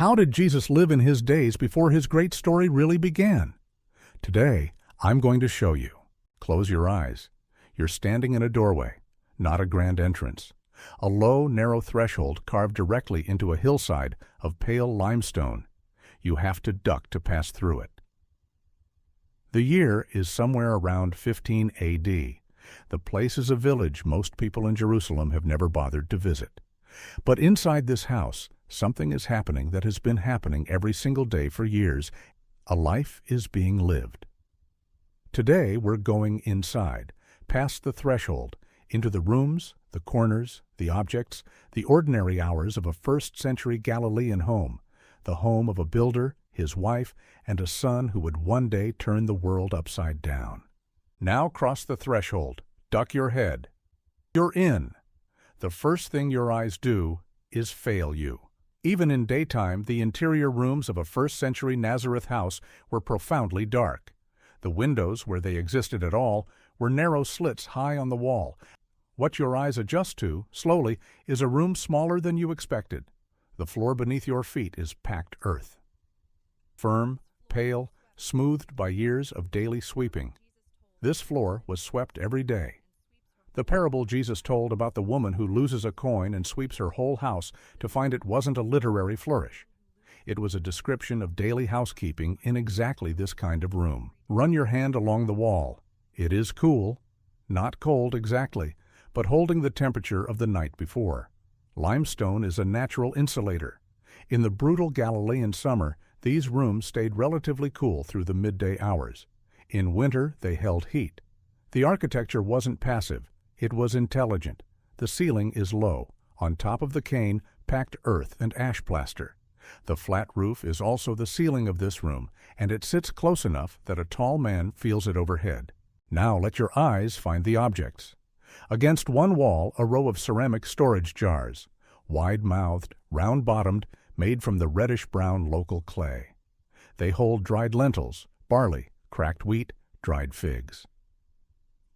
How did Jesus live in his days before his great story really began? Today, I'm going to show you. Close your eyes. You're standing in a doorway, not a grand entrance. A low, narrow threshold carved directly into a hillside of pale limestone. You have to duck to pass through it. The year is somewhere around 15 A.D. The place is a village most people in Jerusalem have never bothered to visit. But inside this house, something is happening that has been happening every single day for years. A life is being lived. Today we're going inside, past the threshold, into the rooms, the corners, the objects, the ordinary hours of a first-century Galilean home, the home of a builder, his wife, and a son who would one day turn the world upside down. Now cross the threshold. Duck your head. You're in. The first thing your eyes do is fail you. Even in daytime, the interior rooms of a first-century Nazareth house were profoundly dark. The windows, where they existed at all, were narrow slits high on the wall. What your eyes adjust to, slowly, is a room smaller than you expected. The floor beneath your feet is packed earth. Firm, pale, smoothed by years of daily sweeping. This floor was swept every day. The parable Jesus told about the woman who loses a coin and sweeps her whole house to find it wasn't a literary flourish. It was a description of daily housekeeping in exactly this kind of room. Run your hand along the wall. It is cool, not cold exactly, but holding the temperature of the night before. Limestone is a natural insulator. In the brutal Galilean summer, these rooms stayed relatively cool through the midday hours. In winter, they held heat. The architecture wasn't passive, it was intelligent. The ceiling is low. On top of the cane, packed earth and ash plaster. The flat roof is also the ceiling of this room, and it sits close enough that a tall man feels it overhead. Now let your eyes find the objects. Against one wall, a row of ceramic storage jars, wide-mouthed, round-bottomed, made from the reddish-brown local clay. They hold dried lentils, barley, cracked wheat, dried figs.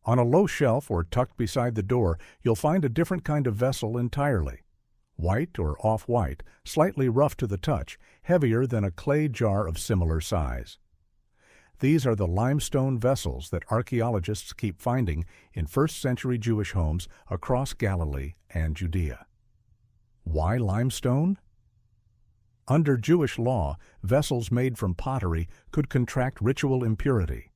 On a low shelf or tucked beside the door, you'll find a different kind of vessel entirely. White or off-white, slightly rough to the touch, heavier than a clay jar of similar size. These are the limestone vessels that archaeologists keep finding in first-century Jewish homes across Galilee and Judea. Why limestone? Under Jewish law, vessels made from pottery could contract ritual impurity.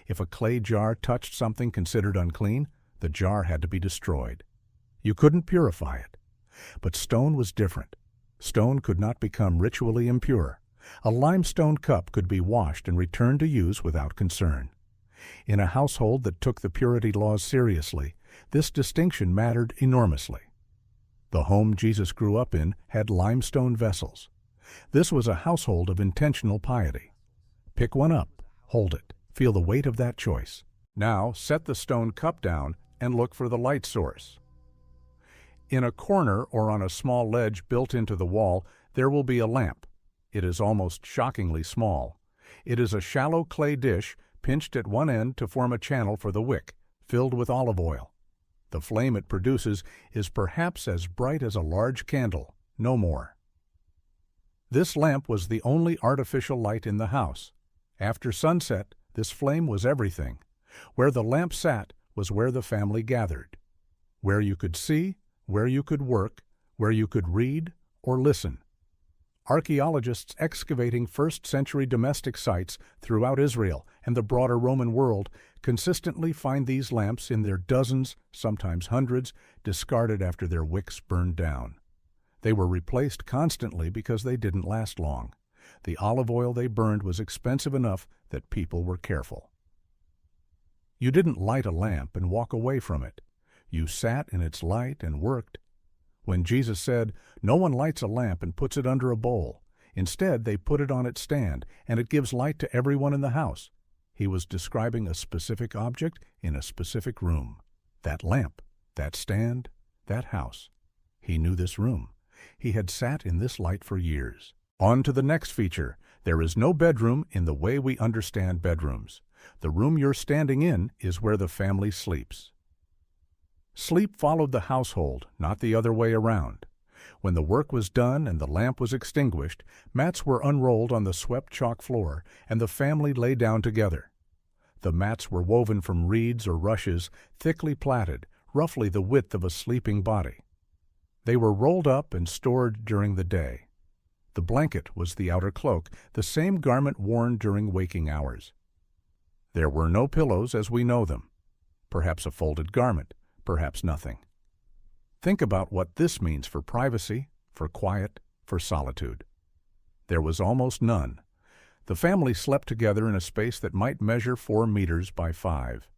If a clay jar touched something considered unclean, the jar had to be destroyed. You couldn't purify it. But stone was different. Stone could not become ritually impure. A limestone cup could be washed and returned to use without concern. In a household that took the purity laws seriously, this distinction mattered enormously. The home Jesus grew up in had limestone vessels. This was a household of intentional piety. Pick one up, hold it, feel the weight of that choice. Now set the stone cup down and look for the light source. In a corner or on a small ledge built into the wall, there will be a lamp. It is almost shockingly small. It is a shallow clay dish pinched at one end to form a channel for the wick, filled with olive oil. The flame it produces is perhaps as bright as a large candle, no more. This lamp was the only artificial light in the house. After sunset, this flame was everything. Where the lamp sat was where the family gathered. Where you could see, where you could work, where you could read or listen. Archaeologists excavating first-century domestic sites throughout Israel and the broader Roman world consistently find these lamps in their dozens, sometimes hundreds, discarded after their wicks burned down. They were replaced constantly because they didn't last long. The olive oil they burned was expensive enough that people were careful. You didn't light a lamp and walk away from it. You sat in its light and worked. When Jesus said, "No one lights a lamp and puts it under a bowl. Instead, they put it on its stand, and it gives light to everyone in the house," he was describing a specific object in a specific room. That lamp, that stand, that house. He knew this room. He had sat in this light for years. On to the next feature. There is no bedroom in the way we understand bedrooms. The room you're standing in is where the family sleeps. Sleep followed the household, not the other way around. When the work was done and the lamp was extinguished, mats were unrolled on the swept chalk floor, and the family lay down together. The mats were woven from reeds or rushes, thickly plaited, roughly the width of a sleeping body. They were rolled up and stored during the day. The blanket was the outer cloak, the same garment worn during waking hours. There were no pillows as we know them. Perhaps a folded garment, perhaps nothing. Think about what this means for privacy, for quiet, for solitude. There was almost none. The family slept together in a space that might measure 4 meters by 5.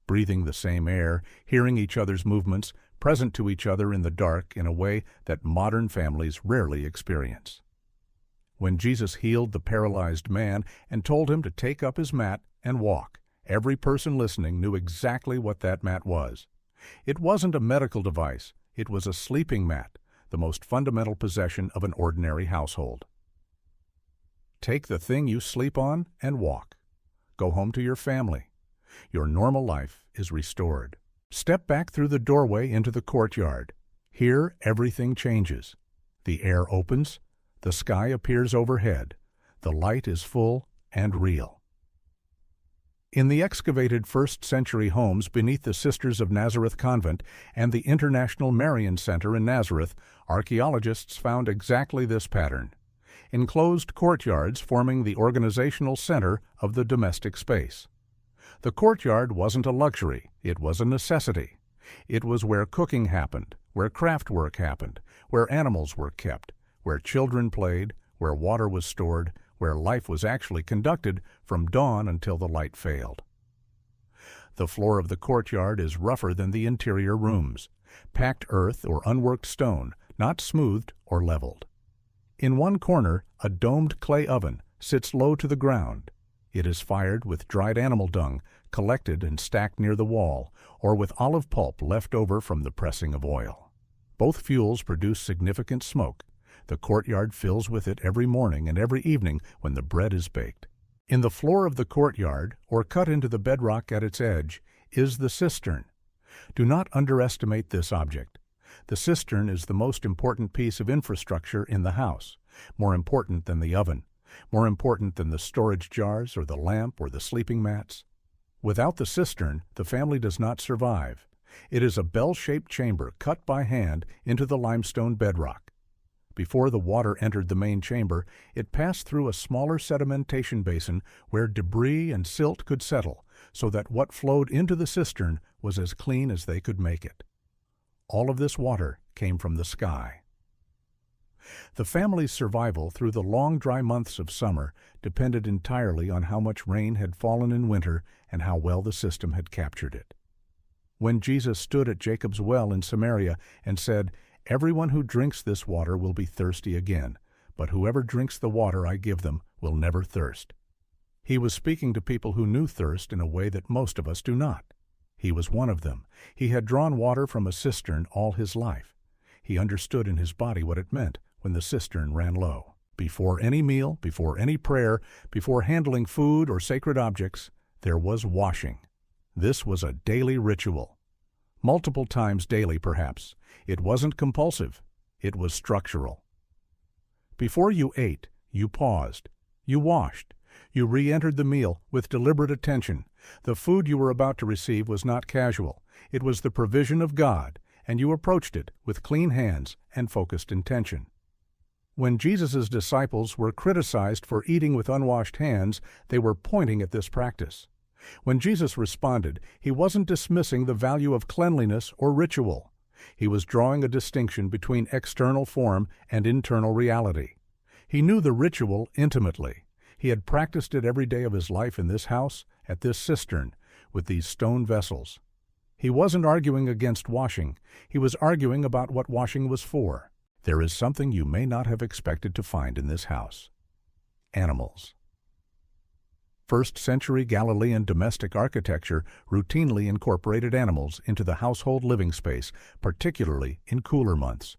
Breathing the same air, hearing each other's movements, present to each other in the dark in a way that modern families rarely experience. When Jesus healed the paralyzed man and told him to take up his mat and walk, every person listening knew exactly what that mat was. It wasn't a medical device. It was a sleeping mat, the most fundamental possession of an ordinary household. Take the thing you sleep on and walk. Go home to your family. Your normal life is restored. Step back through the doorway into the courtyard. Here, everything changes. The air opens. The sky appears overhead. The light is full and real. In the excavated first-century homes beneath the Sisters of Nazareth Convent and the International Marian Center in Nazareth, archaeologists found exactly this pattern. Enclosed courtyards forming the organizational center of the domestic space. The courtyard wasn't a luxury, it was a necessity. It was where cooking happened, where craft work happened, where animals were kept, where children played, where water was stored, where life was actually conducted from dawn until the light failed. The floor of the courtyard is rougher than the interior rooms, packed earth or unworked stone, not smoothed or leveled. In one corner, a domed clay oven sits low to the ground. It is fired with dried animal dung, collected and stacked near the wall, or with olive pulp left over from the pressing of oil. Both fuels produce significant smoke. The courtyard fills with it every morning and every evening when the bread is baked. In the floor of the courtyard, or cut into the bedrock at its edge, is the cistern. Do not underestimate this object. The cistern is the most important piece of infrastructure in the house, more important than the oven, more important than the storage jars or the lamp or the sleeping mats. Without the cistern, the family does not survive. It is a bell-shaped chamber cut by hand into the limestone bedrock. Before the water entered the main chamber, it passed through a smaller sedimentation basin where debris and silt could settle, so that what flowed into the cistern was as clean as they could make it. All of this water came from the sky. The family's survival through the long dry months of summer depended entirely on how much rain had fallen in winter and how well the system had captured it. When Jesus stood at Jacob's well in Samaria and said, "Everyone who drinks this water will be thirsty again, but whoever drinks the water I give them will never thirst," he was speaking to people who knew thirst in a way that most of us do not. He was one of them. He had drawn water from a cistern all his life. He understood in his body what it meant when the cistern ran low. Before any meal, before any prayer, before handling food or sacred objects, there was washing. This was a daily ritual. Multiple times daily, perhaps. It wasn't compulsive. It was structural. Before you ate, you paused. You washed. You re-entered the meal with deliberate attention. The food you were about to receive was not casual. It was the provision of God, and you approached it with clean hands and focused intention. When Jesus' disciples were criticized for eating with unwashed hands, they were pointing at this practice. When Jesus responded, he wasn't dismissing the value of cleanliness or ritual. He was drawing a distinction between external form and internal reality. He knew the ritual intimately. He had practiced it every day of his life in this house, at this cistern, with these stone vessels. He wasn't arguing against washing. He was arguing about what washing was for. There is something you may not have expected to find in this house. Animals. First-century Galilean domestic architecture routinely incorporated animals into the household living space, particularly in cooler months.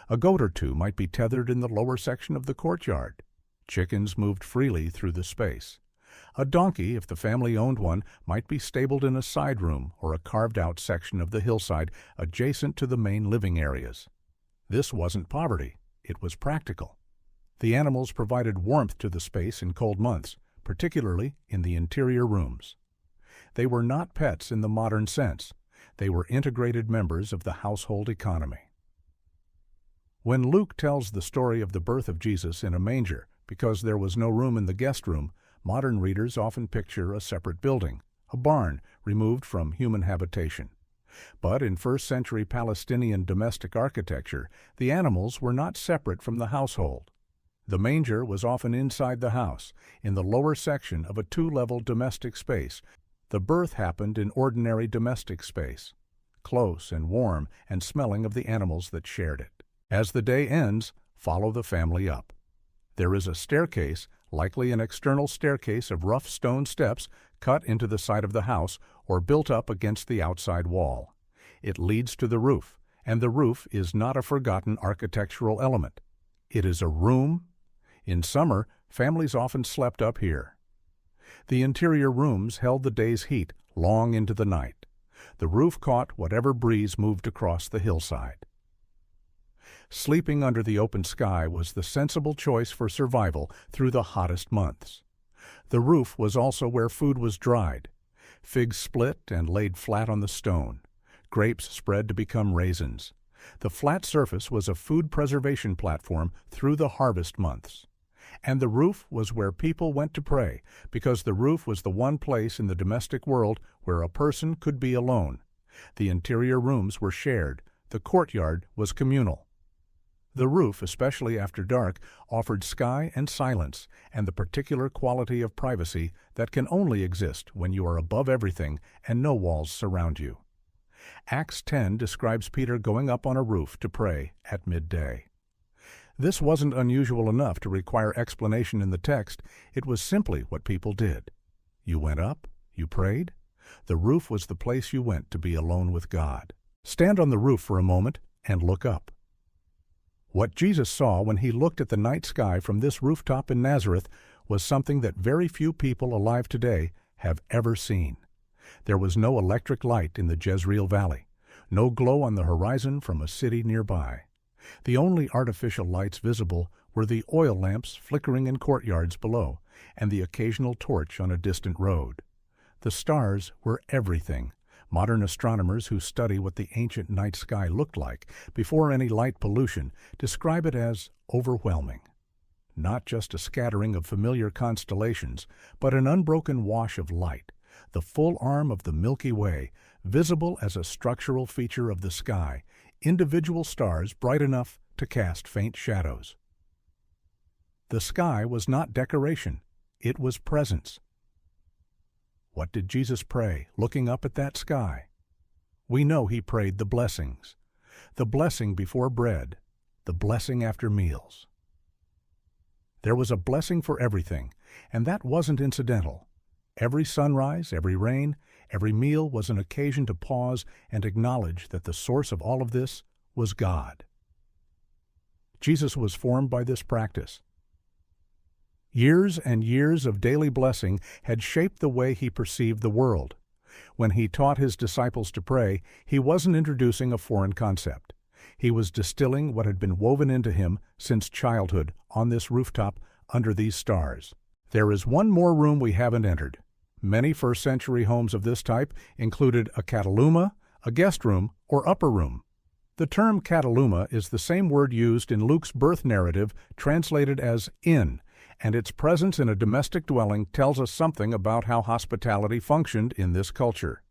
A goat or two might be tethered in the lower section of the courtyard. Chickens moved freely through the space. A donkey, if the family owned one, might be stabled in a side room or a carved-out section of the hillside adjacent to the main living areas. This wasn't poverty, it was practical. The animals provided warmth to the space in cold months, particularly in the interior rooms. They were not pets in the modern sense. They were integrated members of the household economy. When Luke tells the story of the birth of Jesus in a manger because there was no room in the guest room, modern readers often picture a separate building, a barn removed from human habitation. But in first-century Palestinian domestic architecture, the animals were not separate from the household. The manger was often inside the house, in the lower section of a two-level domestic space. The birth happened in ordinary domestic space, close and warm and smelling of the animals that shared it. As the day ends, follow the family up. There is a staircase, likely an external staircase of rough stone steps cut into the side of the house or built up against the outside wall. It leads to the roof, and the roof is not a forgotten architectural element. It is a room. In summer, families often slept up here. The interior rooms held the day's heat long into the night. The roof caught whatever breeze moved across the hillside. Sleeping under the open sky was the sensible choice for survival through the hottest months. The roof was also where food was dried. Figs split and laid flat on the stone. Grapes spread to become raisins. The flat surface was a food preservation platform through the harvest months. And the roof was where people went to pray, because the roof was the one place in the domestic world where a person could be alone. The interior rooms were shared. The courtyard was communal. The roof, especially after dark, offered sky and silence and the particular quality of privacy that can only exist when you are above everything and no walls surround you. Acts 10 describes Peter going up on a roof to pray at midday. This wasn't unusual enough to require explanation in the text. It was simply what people did. You went up, you prayed. The roof was the place you went to be alone with God. Stand on the roof for a moment and look up. What Jesus saw when he looked at the night sky from this rooftop in Nazareth was something that very few people alive today have ever seen. There was no electric light in the Jezreel Valley, no glow on the horizon from a city nearby. The only artificial lights visible were the oil lamps flickering in courtyards below and the occasional torch on a distant road. The stars were everything. Modern astronomers who study what the ancient night sky looked like before any light pollution describe it as overwhelming. Not just a scattering of familiar constellations, but an unbroken wash of light, the full arm of the Milky Way, visible as a structural feature of the sky, individual stars bright enough to cast faint shadows. The sky was not decoration, it was presence. What did Jesus pray, looking up at that sky? We know he prayed the blessings. The blessing before bread, the blessing after meals. There was a blessing for everything, and that wasn't incidental. Every sunrise, every rain, every meal was an occasion to pause and acknowledge that the source of all of this was God. Jesus was formed by this practice. Years and years of daily blessing had shaped the way he perceived the world. When he taught his disciples to pray, he wasn't introducing a foreign concept. He was distilling what had been woven into him since childhood on this rooftop under these stars. There is one more room we haven't entered. Many first-century homes of this type included a cataluma, a guest room, or upper room. The term cataluma is the same word used in Luke's birth narrative, translated as inn, and its presence in a domestic dwelling tells us something about how hospitality functioned in this culture.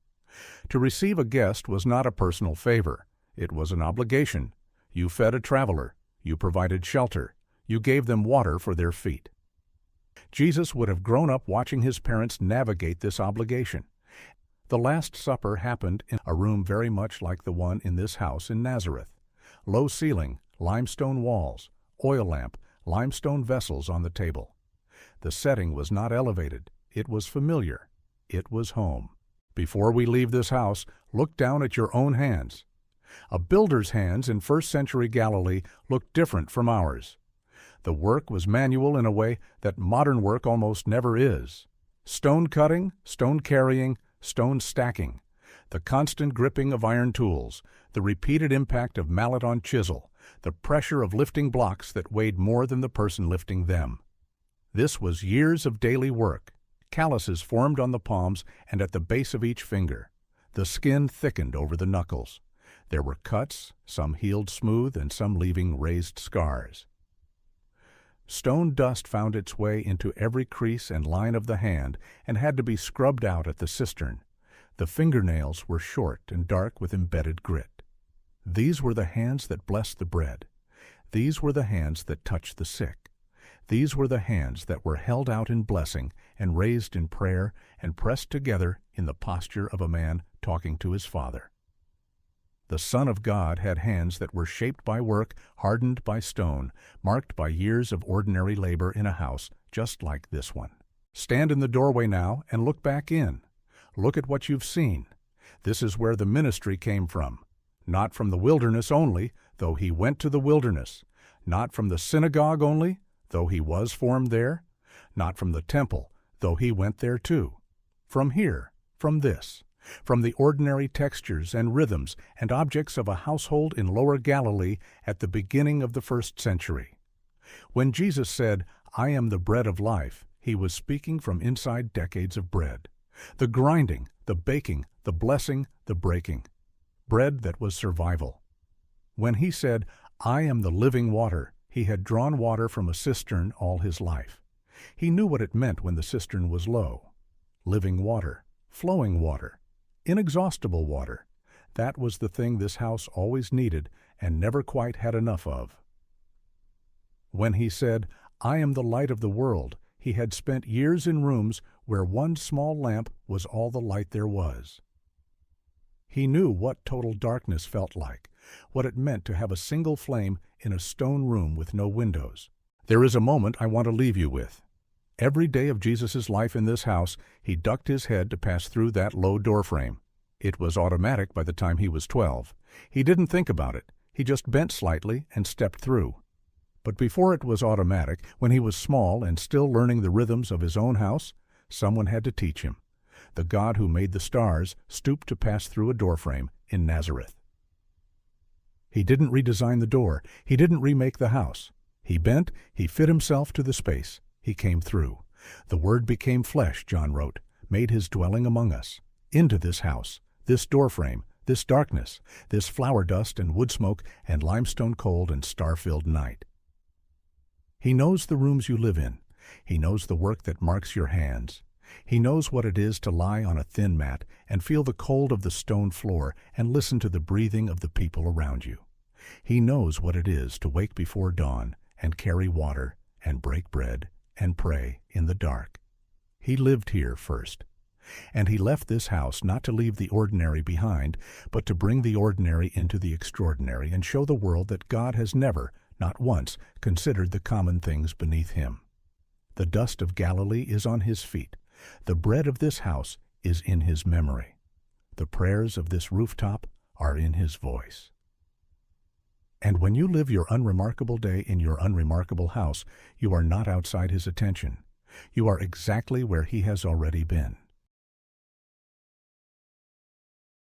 To receive a guest was not a personal favor. It was an obligation. You fed a traveler. You provided shelter. You gave them water for their feet. Jesus would have grown up watching his parents navigate this obligation. The Last Supper happened in a room very much like the one in this house in Nazareth. Low ceiling, limestone walls, oil lamp, limestone vessels on the table. The setting was not elevated. It was familiar. It was home. Before we leave this house, look down at your own hands. A builder's hands in first-century Galilee looked different from ours. The work was manual in a way that modern work almost never is. Stone cutting, stone carrying, stone stacking. The constant gripping of iron tools, the repeated impact of mallet on chisel, the pressure of lifting blocks that weighed more than the person lifting them. This was years of daily work. Calluses formed on the palms and at the base of each finger. The skin thickened over the knuckles. There were cuts, some healed smooth and some leaving raised scars. Stone dust found its way into every crease and line of the hand and had to be scrubbed out at the cistern. The fingernails were short and dark with embedded grit. These were the hands that blessed the bread. These were the hands that touched the sick. These were the hands that were held out in blessing and raised in prayer and pressed together in the posture of a man talking to his Father. The Son of God had hands that were shaped by work, hardened by stone, marked by years of ordinary labor in a house just like this one. Stand in the doorway now and look back in. Look at what you've seen. This is where the ministry came from. Not from the wilderness only, though he went to the wilderness. Not from the synagogue only, though he was formed there. Not from the temple, though he went there too. From here, from this. From the ordinary textures and rhythms and objects of a household in Lower Galilee at the beginning of the 1st century. When Jesus said, "I am the bread of life," he was speaking from inside decades of bread. The grinding, the baking, the blessing, the breaking. Bread that was survival. When he said, "I am the living water," he had drawn water from a cistern all his life. He knew what it meant when the cistern was low. Living water, flowing water, inexhaustible water. That was the thing this house always needed and never quite had enough of. When he said, "I am the light of the world," he had spent years in rooms where one small lamp was all the light there was. He knew what total darkness felt like, what it meant to have a single flame in a stone room with no windows. There is a moment I want to leave you with. Every day of Jesus' life in this house, he ducked his head to pass through that low doorframe. It was automatic by the time he was 12. He didn't think about it. He just bent slightly and stepped through. But before it was automatic, when he was small and still learning the rhythms of his own house, someone had to teach him. The God who made the stars stooped to pass through a doorframe in Nazareth. He didn't redesign the door. He didn't remake the house. He bent, he fit himself to the space. He came through. The Word became flesh, John wrote, made his dwelling among us, into this house, this doorframe, this darkness, this flower dust and wood smoke and limestone cold and star-filled night. He knows the rooms you live in. He knows the work that marks your hands. He knows what it is to lie on a thin mat and feel the cold of the stone floor and listen to the breathing of the people around you. He knows what it is to wake before dawn and carry water and break bread and pray in the dark. He lived here first. And he left this house not to leave the ordinary behind, but to bring the ordinary into the extraordinary and show the world that God has never, not once, considered the common things beneath him. The dust of Galilee is on his feet. The bread of this house is in his memory. The prayers of this rooftop are in his voice. And when you live your unremarkable day in your unremarkable house, you are not outside his attention. You are exactly where he has already been.